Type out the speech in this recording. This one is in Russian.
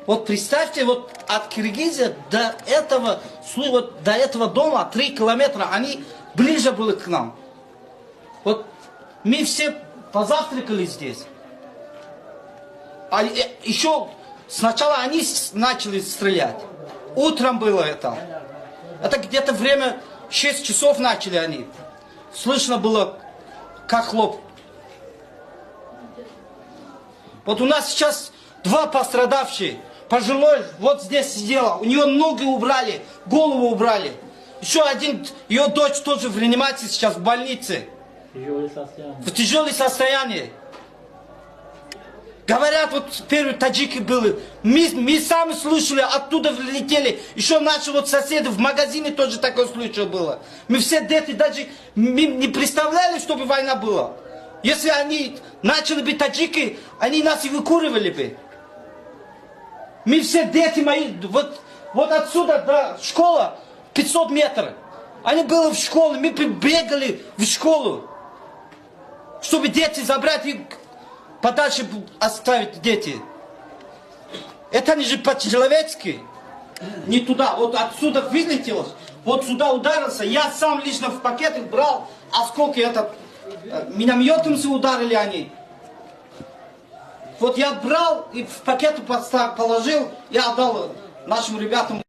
Вот представьте, вот от Киргизии до этого дома 3 километра, они ближе были к нам. Вот мы все позавтракали здесь. А еще сначала они начали стрелять. Утром было это. Это где-то время 6 часов начали они. Слышно было, как хлоп. Вот у нас сейчас 2 пострадавшие. Пожилой вот здесь сидела. У нее ноги убрали, голову убрали. Еще один, ее дочь тоже в реанимации сейчас в больнице. В тяжелом состоянии. Говорят, вот первые таджики были. Мы сами слышали, оттуда влетели. Еще наши вот соседи в магазине тоже такое случай было. Мы все дети даже не представляли, чтобы война была. Если они начали бы таджики, они нас эвакуировали бы. Мы все дети мои, вот отсюда до школы 500 метров. Они были в школе, мы бегали в школу, чтобы дети забрать и подальше оставить дети. Это не же по-человечески. Не туда, вот отсюда вылетело, вот сюда ударился. Я сам лично в пакетах брал осколки, минометом ударили они. Вот я брал и в пакет положил и отдал нашим ребятам.